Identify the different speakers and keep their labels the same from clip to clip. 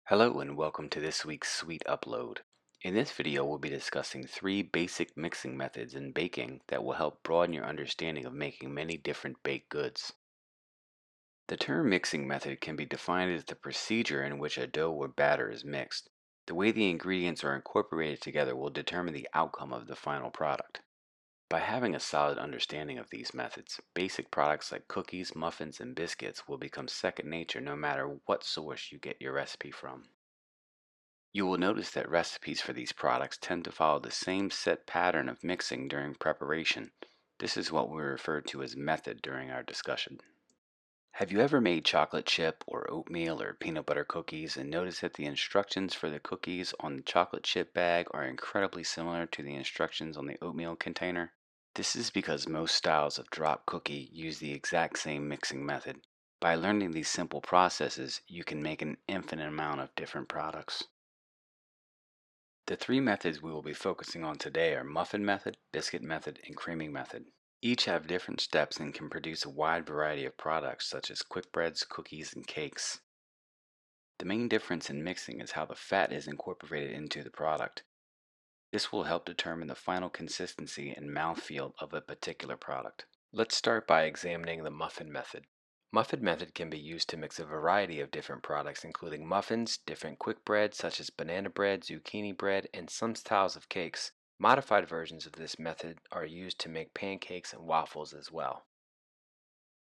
Speaker 1: Hello and welcome to this week's Sweet Upload. In this video, we'll be discussing 3 basic mixing methods in baking that will help broaden your understanding of making many different baked goods. The term mixing method can be defined as the procedure in which a dough or batter is mixed. The way the ingredients are incorporated together will determine the outcome of the final product. By having a solid understanding of these methods, basic products like cookies, muffins, and biscuits will become second nature no matter what source you get your recipe from. You will notice that recipes for these products tend to follow the same set pattern of mixing during preparation. This is what we refer to as method during our discussion. Have you ever made chocolate chip or oatmeal or peanut butter cookies and noticed that the instructions for the cookies on the chocolate chip bag are incredibly similar to the instructions on the oatmeal container? This is because most styles of drop cookie use the exact same mixing method. By learning these simple processes, you can make an infinite amount of different products. The 3 methods we will be focusing on today are muffin method, biscuit method, and creaming method. Each have different steps and can produce a wide variety of products such as quick breads, cookies, and cakes. The main difference in mixing is how the fat is incorporated into the product. This will help determine the final consistency and mouthfeel of a particular product. Let's start by examining the muffin method. Muffin method can be used to mix a variety of different products, including muffins, different quick breads such as banana bread, zucchini bread, and some styles of cakes. Modified versions of this method are used to make pancakes and waffles as well.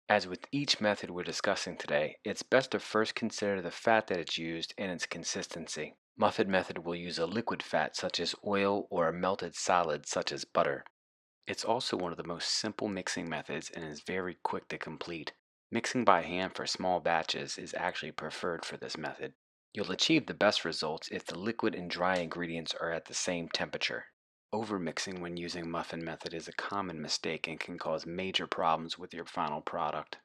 Speaker 1: As with each method we're discussing today, it's best to first consider the fat that is used and its consistency. Muffin method will use a liquid fat such as oil or a melted solid such as butter. It's also one of the most simple mixing methods and is very quick to complete. Mixing by hand for small batches is actually preferred for this method. You'll achieve the best results if the liquid and dry ingredients are at the same temperature. Overmixing when using muffin method is a common mistake and can cause major problems with your final product.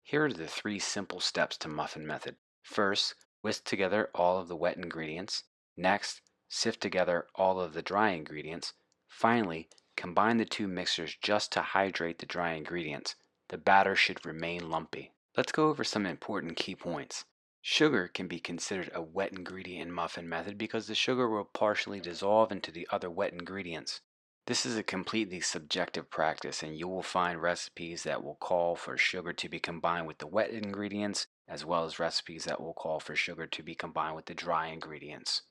Speaker 1: Here are the 3 simple steps to muffin method. First, whisk together all of the wet ingredients. Next, sift together all of the dry ingredients. Finally, combine the 2 mixtures just to hydrate the dry ingredients. The batter should remain lumpy. Let's go over some important key points. Sugar can be considered a wet ingredient in muffin method because the sugar will partially dissolve into the other wet ingredients. This is a completely subjective practice, and you will find recipes that will call for sugar to be combined with the wet ingredients, as well as recipes that will call for sugar to be combined with the dry ingredients.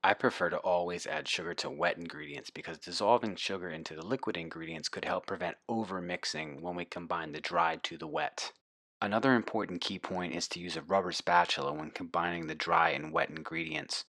Speaker 1: I prefer to always add sugar to wet ingredients because dissolving sugar into the liquid ingredients could help prevent overmixing when we combine the dry to the wet. Another important key point is to use a rubber spatula when combining the dry and wet ingredients.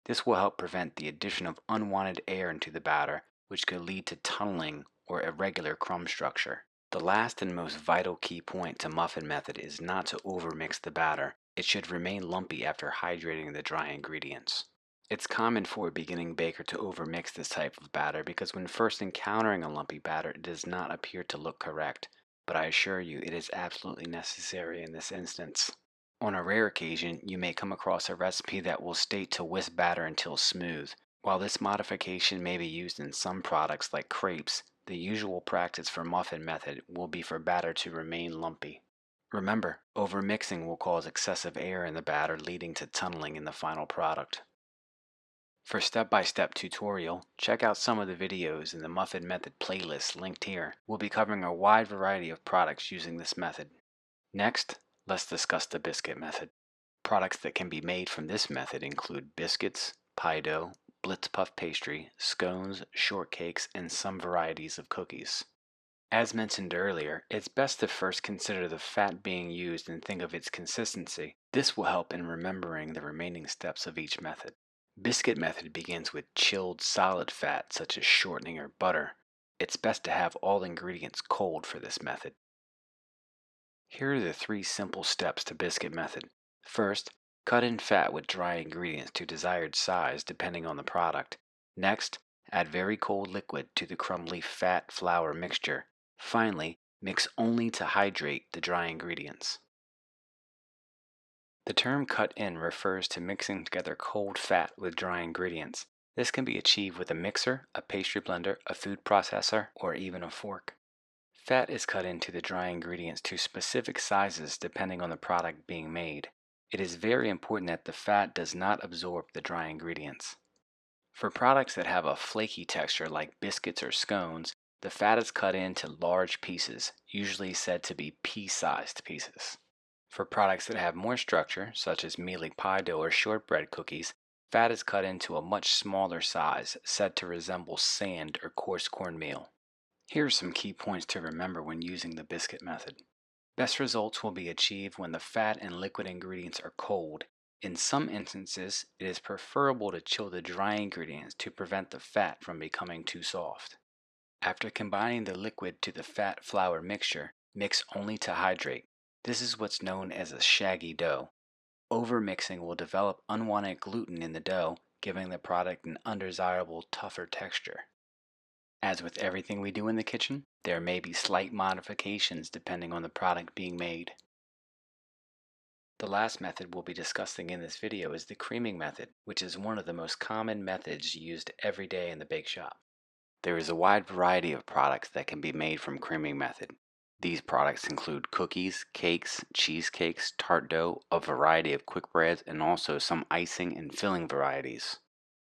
Speaker 1: This will help prevent the addition of unwanted air into the batter, which could lead to tunneling or irregular crumb structure. The last and most vital key point to muffin method is not to overmix the batter. It should remain lumpy after hydrating the dry ingredients. It's common for a beginning baker to overmix this type of batter because when first encountering a lumpy batter, it does not appear to look correct, but I assure you it is absolutely necessary in this instance. On a rare occasion, you may come across a recipe that will state to whisk batter until smooth. While this modification may be used in some products like crepes, the usual practice for muffin method will be for batter to remain lumpy. Remember, overmixing will cause excessive air in the batter, leading to tunneling in the final product. For step-by-step tutorial, check out some of the videos in the Muffin Method playlist linked here. We'll be covering a wide variety of products using this method. Next, let's discuss the biscuit method. Products that can be made from this method include biscuits, pie dough, Blitz puff pastry, scones, shortcakes, and some varieties of cookies. As mentioned earlier, it's best to first consider the fat being used and think of its consistency. This will help in remembering the remaining steps of each method. Biscuit method begins with chilled solid fat such as shortening or butter. It's best to have all ingredients cold for this method. Here are the 3 simple steps to biscuit method. First, cut in fat with dry ingredients to desired size depending on the product. Next, add very cold liquid to the crumb leaf fat flour mixture. Finally, mix only to hydrate the dry ingredients. The term cut in refers to mixing together cold fat with dry ingredients. This can be achieved with a mixer, a pastry blender, a food processor, or even a fork. Fat is cut into the dry ingredients to specific sizes depending on the product being made. It is very important that the fat does not absorb the dry ingredients. For products that have a flaky texture like biscuits or scones, the fat is cut into large pieces, usually said to be pea-sized pieces. For products that have more structure, such as mealy pie dough or shortbread cookies, fat is cut into a much smaller size, said to resemble sand or coarse cornmeal. Here are some key points to remember when using the biscuit method. Best results will be achieved when the fat and liquid ingredients are cold. In some instances, it is preferable to chill the dry ingredients to prevent the fat from becoming too soft. After combining the liquid to the fat flour mixture, mix only to hydrate. This is what's known as a shaggy dough. Overmixing will develop unwanted gluten in the dough, giving the product an undesirable, tougher texture. As with everything we do in the kitchen, there may be slight modifications depending on the product being made. The last method we'll be discussing in this video is the creaming method, which is one of the most common methods used every day in the bake shop. There is a wide variety of products that can be made from creaming method. These products include cookies, cakes, cheesecakes, tart dough, a variety of quick breads, and also some icing and filling varieties.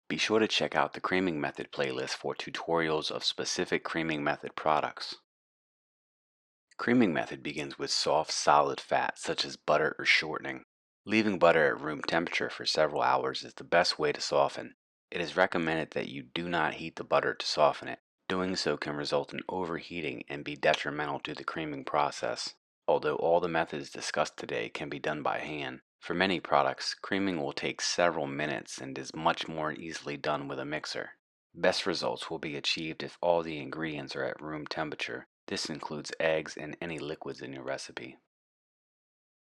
Speaker 1: Be sure to check out the creaming method playlist for tutorials of specific creaming method products. Creaming method begins with soft, solid fat such as butter or shortening. Leaving butter at room temperature for several hours is the best way to soften. It is recommended that you do not heat the butter to soften it. Doing so can result in overheating and be detrimental to the creaming process. Although all the methods discussed today can be done by hand, for many products, creaming will take several minutes and is much more easily done with a mixer. Best results will be achieved if all the ingredients are at room temperature. This includes eggs and any liquids in your recipe.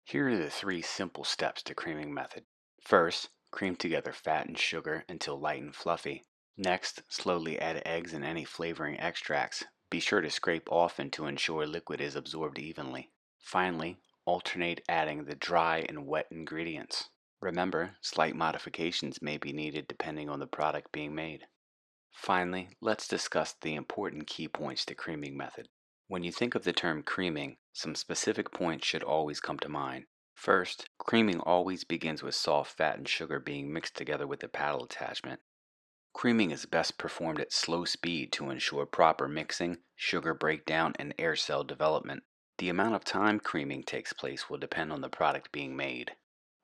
Speaker 1: Here are the 3 simple steps to creaming method. First, cream together fat and sugar until light and fluffy. Next, slowly add eggs and any flavoring extracts. Be sure to scrape often to ensure liquid is absorbed evenly. Finally, alternate adding the dry and wet ingredients. Remember, slight modifications may be needed depending on the product being made. Finally, let's discuss the important key points to creaming method. When you think of the term creaming, some specific points should always come to mind. First, creaming always begins with soft fat and sugar being mixed together with the paddle attachment. Creaming is best performed at slow speed to ensure proper mixing, sugar breakdown, and air cell development. The amount of time creaming takes place will depend on the product being made.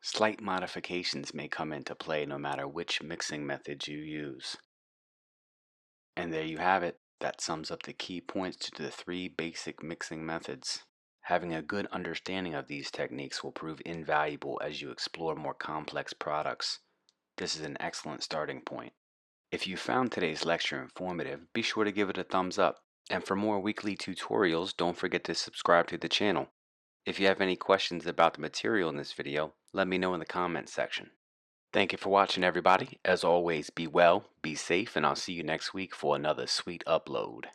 Speaker 1: Slight modifications may come into play no matter which mixing method you use. And there you have it. That sums up the key points to the 3 basic mixing methods. Having a good understanding of these techniques will prove invaluable as you explore more complex products. This is an excellent starting point. If you found today's lecture informative, be sure to give it a thumbs up. And for more weekly tutorials, don't forget to subscribe to the channel. If you have any questions about the material in this video, let me know in the comments section. Thank you for watching, everybody. As always, be well, be safe, and I'll see you next week for another sweet upload.